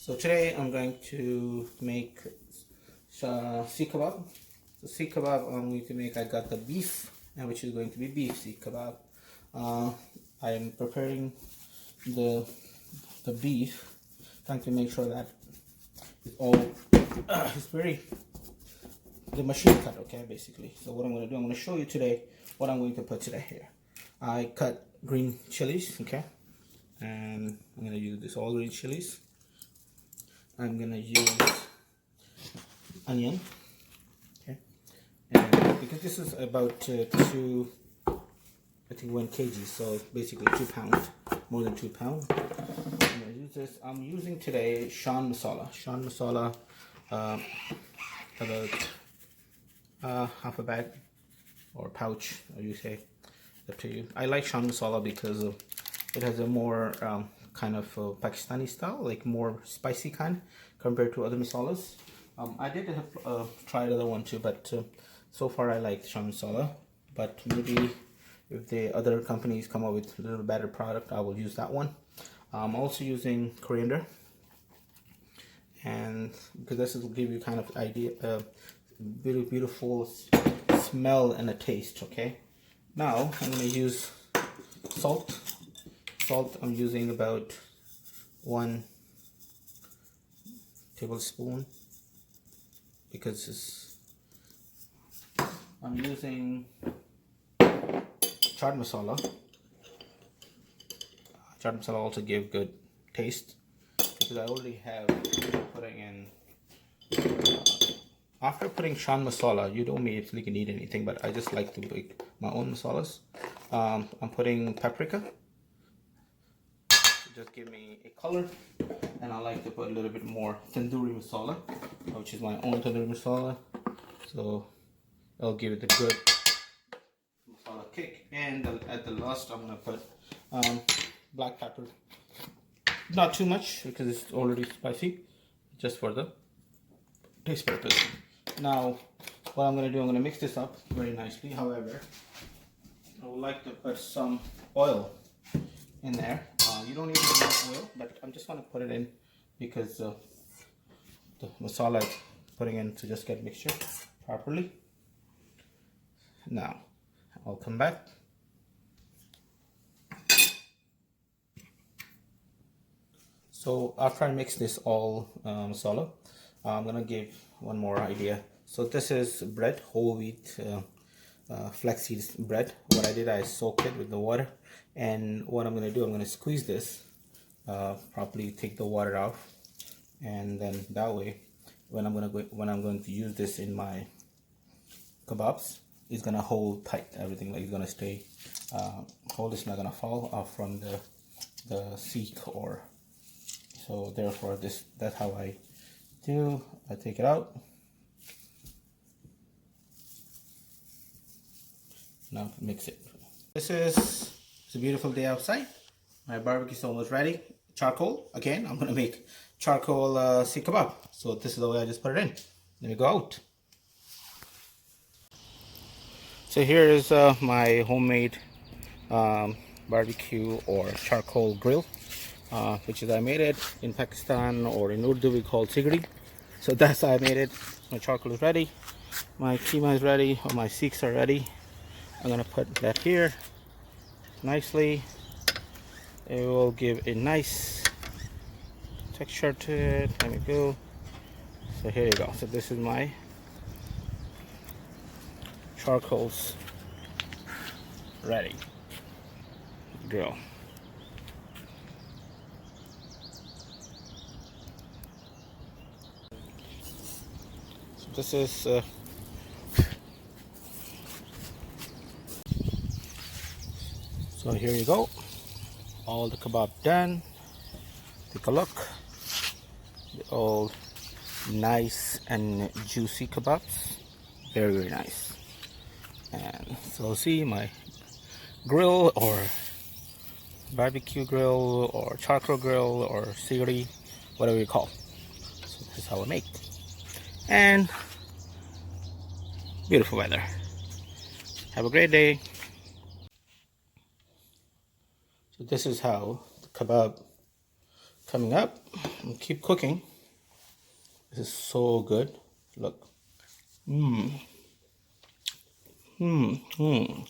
So today I'm going to make Seekh kebab. So Seekh kebab I'm going to make, I got the beef, and which is going to be beef Seekh kebab. I am preparing the beef, trying to make sure that it's all it's very the machine cut, okay, basically. So what I'm going to do, I'm going to show you today what I'm going to put today here. I cut green chilies, okay, and I'm going to use this all green chilies. I'm going to use onion, okay, and because this is about I think 1 kg, so it's basically 2 pounds, more than 2 pounds. I'm going to use this. I'm using today Shan masala, about half a bag or pouch, or you say, up to you. I like Shan masala because it has a more kind of Pakistani style, like more spicy kind compared to other masalas. I did have tried other one too, but so far I like Shan masala. But maybe if the other companies come up with a little better product, I will use that one. I'm also using coriander, and because this will give you kind of idea, very beautiful smell and a taste. Okay, now I'm going to use salt. I'm using about 1 tablespoon because I'm using chaat masala. Chaat masala also give good taste because I already have putting in. After putting Shan masala, you don't immediately need anything, but I just like to make my own masalas. I'm putting paprika. Just give me a color, and I like to put a little bit more tandoori masala, which is my own tandoori masala, so I'll give it a good masala kick. And at the last I'm gonna put black pepper, not too much because it's already spicy, just for the taste purpose. Now what I'm gonna do, I'm gonna mix this up very nicely. However, I would like to put some oil in there. You don't need enough oil, but I'm just going to put it in because the masala is putting in to just get mixture properly. Now I'll come back. So after I mix this all masala, I'm going to give one more idea. So this is bread, whole wheat flaxseed bread. What I did, I soaked it with the water, and what I'm going to do, I'm going to squeeze this properly, take the water off, and then that way when I'm going to use this in my kebabs, it's going to hold tight everything, like it's going to stay hold. It's not going to fall off from the Seekh, or so therefore that's how I do. I take it out. Now mix it. It's a beautiful day outside. My barbecue is almost ready. Charcoal again. I'm gonna make charcoal Seekh kebab. So this is the way I just put it in. Let me go out. So here is my homemade barbecue or charcoal grill, which is I made it in Pakistan, or in Urdu we call tigri. So that's how I made it. My charcoal is ready. My keema is ready. Or my Seekhs are ready. I'm gonna put that here nicely. It will give a nice texture to it. Let me go. So here you go. So this is my charcoals ready. Grill. So this is so here you go. All the kebab done. Take a look. They're all nice and juicy kebabs. Very, very nice. And so see my grill, or barbecue grill, or charcoal grill, or siri, whatever you call. So this is how I make. And beautiful weather. Have a great day. So this is how the kebab coming up. And keep cooking. This is so good. Look. Mmm. Mmm. Mmm.